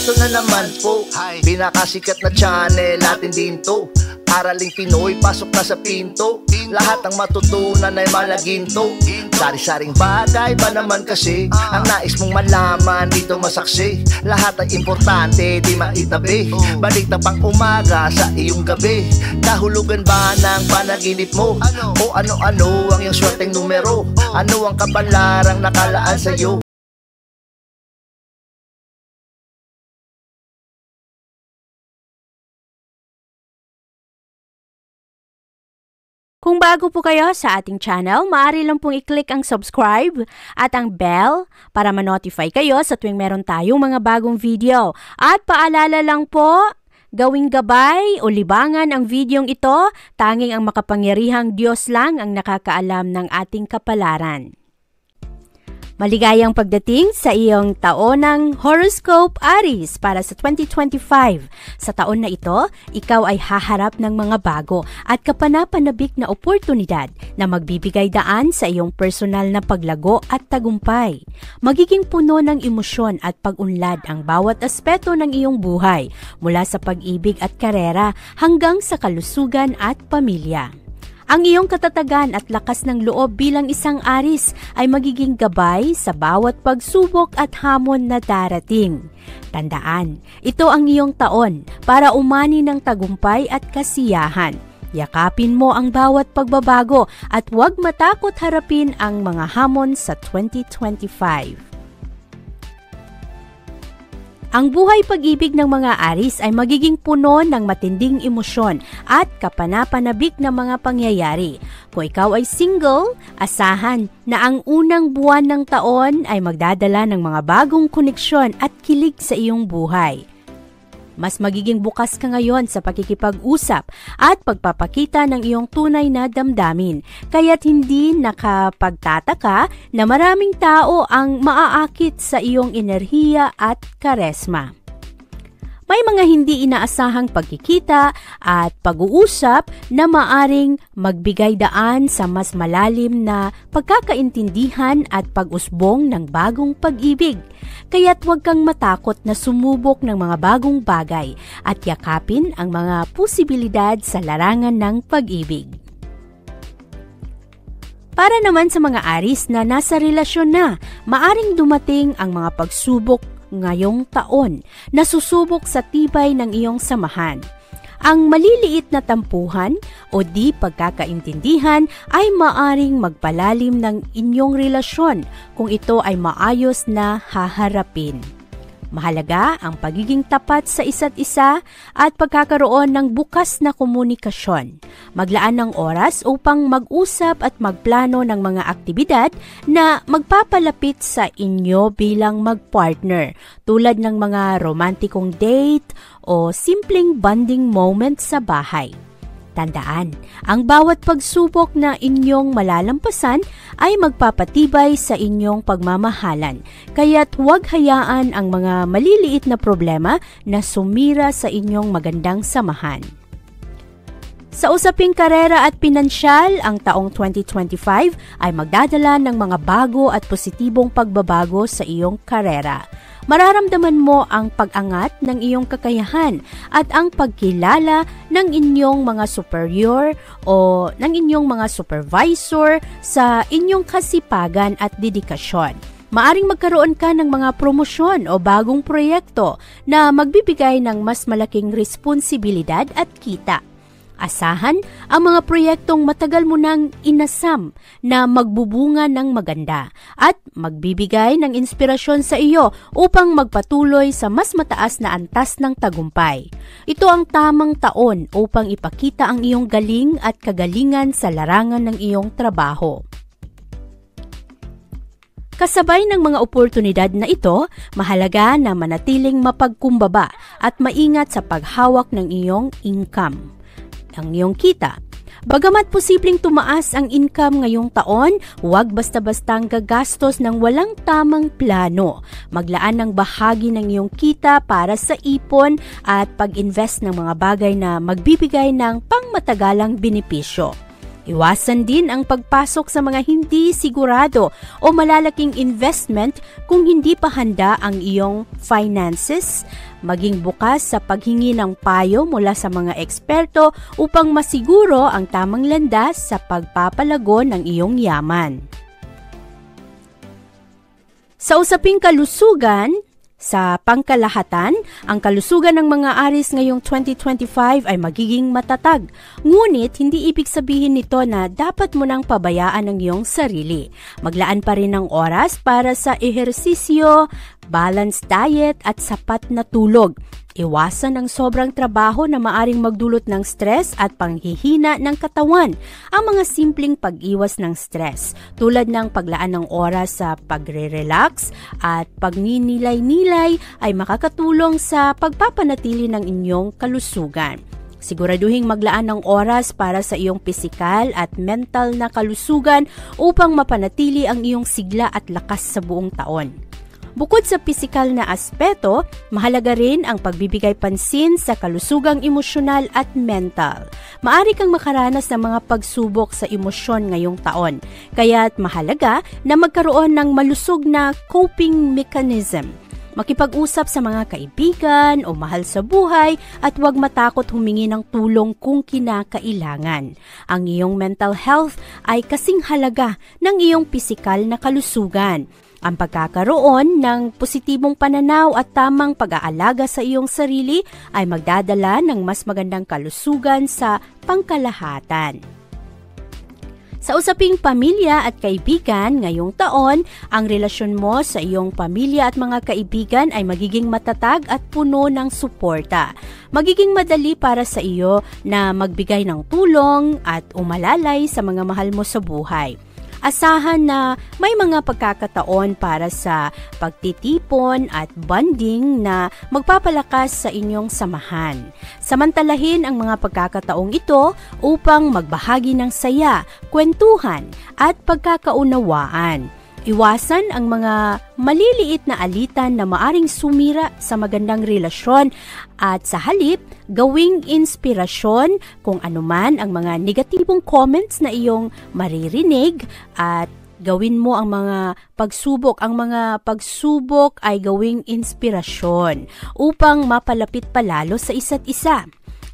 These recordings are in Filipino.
Eto na naman po, pinakasikat na channel natin din to. Araling Pinoy, pasok na sa pinto. Lahat ng matutunan ay malaginto. Sari-saring bagay ba naman kasi ang nais mong malaman dito masaksi. Lahat ay importante, di maitabi. Balik na pang umaga sa iyong gabi. Kahulugan ba ng panaginip mo? O ano-ano ang iyong swerteng numero? Ano ang kabalarang nakalaan sa'yo? Kung bago po kayo sa ating channel, maaari lang pong i-click ang subscribe at ang bell para ma-notify kayo sa tuwing meron tayong mga bagong video. At paalala lang po, gawing gabay o libangan ang videong ito, tanging ang makapangyarihang Diyos lang ang nakakaalam ng ating kapalaran. Maligayang pagdating sa iyong taonang horoscope Aries para sa 2025. Sa taon na ito, ikaw ay haharap ng mga bago at kapanapanabik na oportunidad na magbibigay daan sa iyong personal na paglago at tagumpay. Magiging puno ng emosyon at pag-unlad ang bawat aspeto ng iyong buhay, mula sa pag-ibig at karera hanggang sa kalusugan at pamilya. Ang iyong katatagan at lakas ng loob bilang isang Aries ay magiging gabay sa bawat pagsubok at hamon na darating. Tandaan, ito ang iyong taon para umani ng tagumpay at kasiyahan. Yakapin mo ang bawat pagbabago at huwag matakot harapin ang mga hamon sa 2025. Ang buhay pag-ibig ng mga Aries ay magiging puno ng matinding emosyon at kapanapanabik na mga pangyayari. Kung ikaw ay single, asahan na ang unang buwan ng taon ay magdadala ng mga bagong koneksyon at kilig sa iyong buhay. Mas magiging bukas ka ngayon sa pakikipag-usap at pagpapakita ng iyong tunay na damdamin. Kaya't hindi nakapagtataka na maraming tao ang maaakit sa iyong enerhiya at karesma. May mga hindi inaasahang pagkikita at pag-uusap na maaring magbigay daan sa mas malalim na pagkakaintindihan at pag-usbong ng bagong pag-ibig. Kaya't huwag kang matakot na sumubok ng mga bagong bagay at yakapin ang mga posibilidad sa larangan ng pag-ibig. Para naman sa mga Aries na nasa relasyon na, maaring dumating ang mga pagsubok ngayong taon na susubok sa tibay ng iyong samahan. Ang maliliit na tampuhan o di pagkakaintindihan ay maaring magpalalim ng inyong relasyon kung ito ay maayos na haharapin. Mahalaga ang pagiging tapat sa isa't isa at pagkakaroon ng bukas na komunikasyon. Maglaan ng oras upang mag-usap at magplano ng mga aktibidad na magpapalapit sa inyo bilang magpartner, tulad ng mga romantikong date o simpleng bonding moment sa bahay. Tandaan, ang bawat pagsubok na inyong malalampasan ay magpapatibay sa inyong pagmamahalan, kaya't huwag hayaan ang mga maliliit na problema na sumira sa inyong magandang samahan. Sa usaping karera at pinansyal, ang taong 2025 ay magdadala ng mga bago at positibong pagbabago sa iyong karera. Mararamdaman mo ang pag-angat ng iyong kakayahan at ang pagkilala ng inyong mga superior o ng inyong mga supervisor sa inyong kasipagan at dedikasyon. Maaring magkaroon ka ng mga promosyon o bagong proyekto na magbibigay ng mas malaking responsibilidad at kita. Asahan ang mga proyektong matagal mo nang inasam na magbubunga ng maganda at magbibigay ng inspirasyon sa iyo upang magpatuloy sa mas mataas na antas ng tagumpay. Ito ang tamang taon upang ipakita ang iyong galing at kagalingan sa larangan ng iyong trabaho. Kasabay ng mga oportunidad na ito, mahalaga na manatiling mapagkumbaba at maingat sa paghawak ng iyong income. Ang iyong kita. Bagamat posibleng tumaas ang income ngayong taon, huwag basta-bastang gagastos ng walang tamang plano. Maglaan ng bahagi ng iyong kita para sa ipon at pag-invest ng mga bagay na magbibigay ng pangmatagalang benepisyo. Iwasan din ang pagpasok sa mga hindi sigurado o malalaking investment kung hindi pa handa ang iyong finances maging bukas sa paghingi ng payo mula sa mga eksperto upang masiguro ang tamang landas sa pagpapalago ng iyong yaman. Sa usaping kalusugan, sa pangkalahatan, ang kalusugan ng mga Aries ngayong 2025 ay magiging matatag. Ngunit, hindi ibig sabihin nito na dapat mo nang pabayaan ang iyong sarili. Maglaan pa rin ng oras para sa ehersisyo, balanced diet at sapat na tulog. Iwasan ang sobrang trabaho na maaring magdulot ng stress at panghihina ng katawan. Ang mga simpleng pag-iwas ng stress, tulad ng paglaan ng oras sa pagre-relax at pagninilay-nilay ay makakatulong sa pagpapanatili ng inyong kalusugan. Siguraduhing maglaan ng oras para sa iyong pisikal at mental na kalusugan upang mapanatili ang iyong sigla at lakas sa buong taon. Bukod sa pisikal na aspeto, mahalaga rin ang pagbibigay pansin sa kalusugang emosyonal at mental. Maaari kang makaranas ng mga pagsubok sa emosyon ngayong taon, kaya't mahalaga na magkaroon ng malusog na coping mechanism. Makipag-usap sa mga kaibigan o mahal sa buhay at huwag matakot humingi ng tulong kung kinakailangan. Ang iyong mental health ay kasing halaga ng iyong pisikal na kalusugan. Ang pagkakaroon ng positibong pananaw at tamang pag-aalaga sa iyong sarili ay magdadala ng mas magandang kalusugan sa pangkalahatan. Sa usaping pamilya at kaibigan ngayong taon, ang relasyon mo sa iyong pamilya at mga kaibigan ay magiging matatag at puno ng suporta. Magiging madali para sa iyo na magbigay ng tulong at umalalay sa mga mahal mo sa buhay. Asahan na may mga pagkakataon para sa pagtitipon at bonding na magpapalakas sa inyong samahan. Samantalahin ang mga pagkakataong ito upang magbahagi ng saya, kwentuhan at pagkakaunawaan. Iwasan ang mga maliliit na alitan na maaring sumira sa magandang relasyon at sa halip, gawing inspirasyon kung anuman ang mga negatibong comments na iyong maririnig at gawin mo ang mga pagsubok. Ang mga pagsubok ay gawing inspirasyon upang mapalapit palalo sa isa't isa.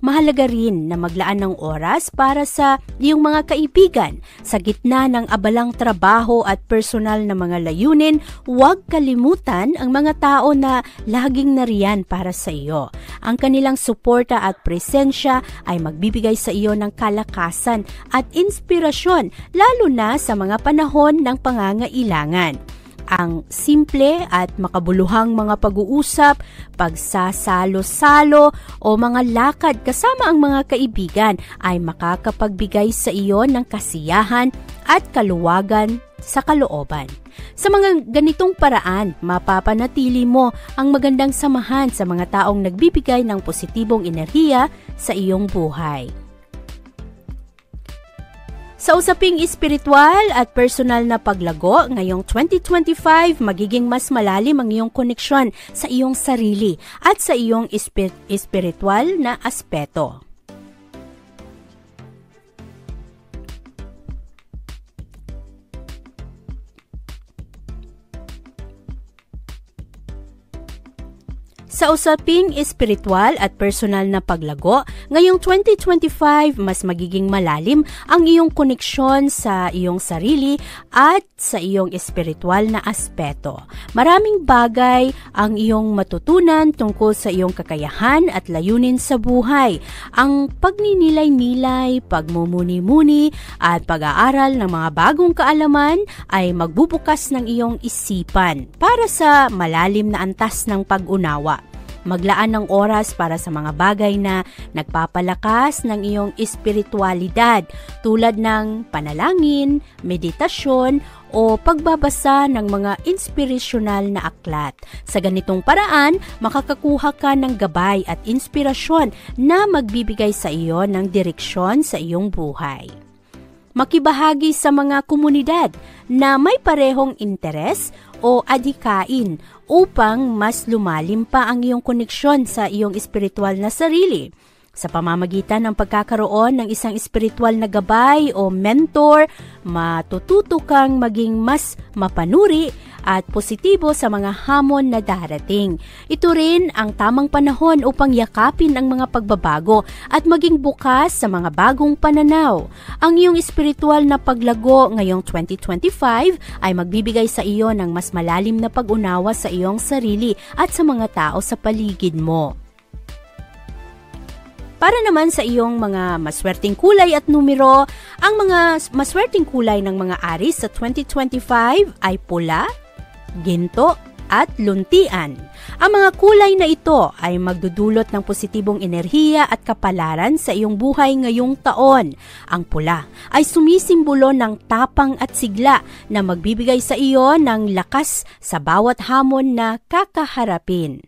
Mahalaga rin na maglaan ng oras para sa iyong mga kaibigan. Sa gitna ng abalang trabaho at personal na mga layunin, huwag kalimutan ang mga tao na laging nariyan para sa iyo. Ang kanilang suporta at presensya ay magbibigay sa iyo ng kalakasan at inspirasyon, lalo na sa mga panahon ng pangangailangan. Ang simple at makabuluhang mga pag-uusap, pagsasalo-salo o mga lakad kasama ang mga kaibigan ay makakapagbigay sa iyo ng kasiyahan at kaluwagan sa kalooban. Sa mga ganitong paraan, mapapanatili mo ang magandang samahan sa mga taong nagbibigay ng positibong enerhiya sa iyong buhay. Sa usaping espiritual at personal na paglago, ngayong 2025, magiging mas malalim ang iyong koneksyon sa iyong sarili at sa iyong espiritual na aspeto. Sa usaping espiritual at personal na paglago, ngayong 2025 mas magiging malalim ang iyong koneksyon sa iyong sarili at sa iyong espiritual na aspeto. Maraming bagay ang iyong matutunan tungkol sa iyong kakayahan at layunin sa buhay. Ang pagninilay-nilay, pagmumuni-muni at pag-aaral ng mga bagong kaalaman ay magbubukas ng iyong isipan para sa malalim na antas ng pag-unawa. Maglaan ng oras para sa mga bagay na nagpapalakas ng iyong espiritualidad tulad ng panalangin, meditasyon o pagbabasa ng mga inspirasyonal na aklat. Sa ganitong paraan, makakakuha ka ng gabay at inspirasyon na magbibigay sa iyo ng direksyon sa iyong buhay. Makibahagi sa mga komunidad na may parehong interes o adhikain upang mas lumalim pa ang iyong koneksyon sa iyong espiritual na sarili. Sa pamamagitan ng pagkakaroon ng isang espiritual na gabay o mentor, matututo kang maging mas mapanuri at positibo sa mga hamon na darating. Ito rin ang tamang panahon upang yakapin ang mga pagbabago at maging bukas sa mga bagong pananaw. Ang iyong espiritual na paglago ngayong 2025 ay magbibigay sa iyo ng mas malalim na pag-unawa sa iyong sarili at sa mga tao sa paligid mo. Para naman sa iyong mga maswerteng kulay at numero, ang mga maswerteng kulay ng mga Aries sa 2025 ay pula, ginto, at luntian. Ang mga kulay na ito ay magdudulot ng positibong enerhiya at kapalaran sa iyong buhay ngayong taon. Ang pula ay sumisimbolo ng tapang at sigla na magbibigay sa iyo ng lakas sa bawat hamon na kakaharapin.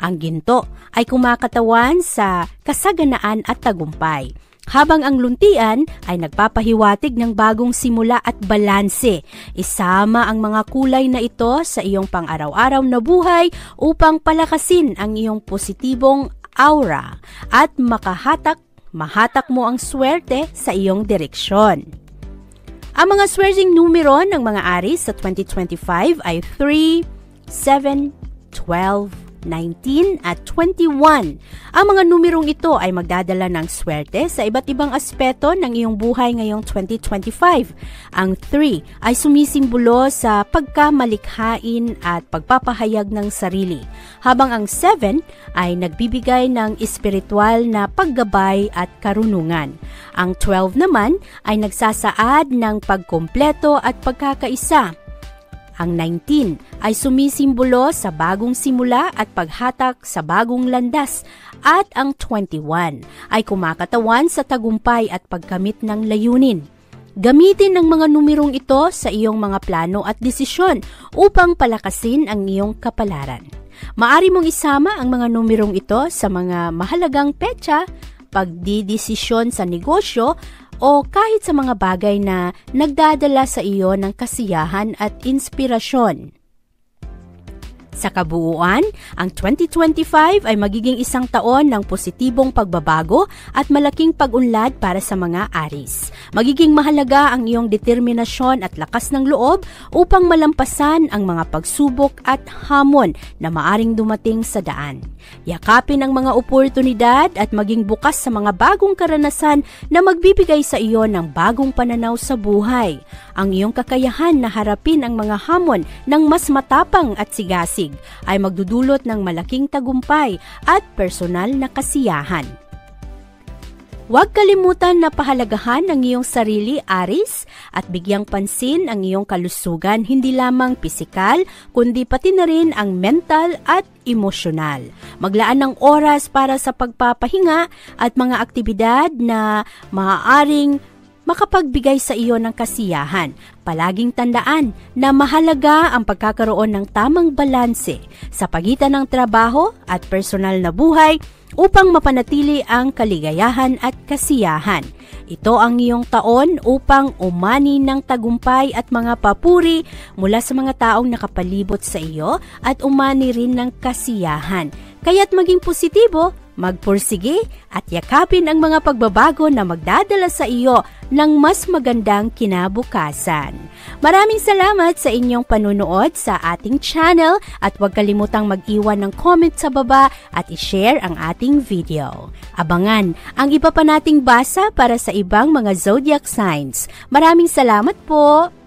Ang ginto ay kumakatawan sa kasaganaan at tagumpay, habang ang luntian ay nagpapahiwatig ng bagong simula at balanse. Isama ang mga kulay na ito sa iyong pang-araw-araw na buhay upang palakasin ang iyong positibong aura at mahatak mo ang swerte sa iyong direksyon. Ang mga swerteng numero ng mga Aries sa 2025 ay 3, 7, 12, 19 at 21. Ang mga numerong ito ay magdadala ng swerte sa iba't ibang aspeto ng iyong buhay ngayong 2025. Ang 3 ay sumisimbolo sa pagkamalikhain at pagpapahayag ng sarili, habang ang 7 ay nagbibigay ng espiritual na paggabay at karunungan. Ang 12 naman ay nagsasaad ng pagkumpleto at pagkakaisa. Ang 19 ay sumisimbolo sa bagong simula at paghatak sa bagong landas, at ang 21 ay kumakatawan sa tagumpay at pagkamit ng layunin. Gamitin ang mga numerong ito sa iyong mga plano at desisyon upang palakasin ang iyong kapalaran. Maari mong isama ang mga numerong ito sa mga mahalagang petsa, pagdidesisyon sa negosyo, o kahit sa mga bagay na nagdadala sa iyo ng kasiyahan at inspirasyon. Sa kabuuan, ang 2025 ay magiging isang taon ng positibong pagbabago at malaking pag-unlad para sa mga Aries. Magiging mahalaga ang iyong determinasyon at lakas ng loob upang malampasan ang mga pagsubok at hamon na maaring dumating sa daan. Yakapin ang mga oportunidad at maging bukas sa mga bagong karanasan na magbibigay sa iyo ng bagong pananaw sa buhay. Ang iyong kakayahan na harapin ang mga hamon ng mas matapang at sigasig ay magdudulot ng malaking tagumpay at personal na kasiyahan. Huwag kalimutan na pahalagahan ang iyong sarili, Aries, at bigyang pansin ang iyong kalusugan, hindi lamang pisikal, kundi pati na rin ang mental at emosyonal. Maglaan ng oras para sa pagpapahinga at mga aktibidad na maaaring makapagbigay sa iyo ng kasiyahan. Palaging tandaan na mahalaga ang pagkakaroon ng tamang balanse sa pagitan ng trabaho at personal na buhay upang mapanatili ang kaligayahan at kasiyahan. Ito ang iyong taon upang umani ng tagumpay at mga papuri mula sa mga taong nakapalibot sa iyo at umani rin ng kasiyahan. Kaya't maging positibo, magpursige at yakapin ang mga pagbabago na magdadala sa iyo ng mas magandang kinabukasan. Maraming salamat sa inyong panunood sa ating channel at huwag kalimutang mag-iwan ng comment sa baba at i-share ang ating video. Abangan ang iba pa nating basa para sa ibang mga zodiac signs. Maraming salamat po!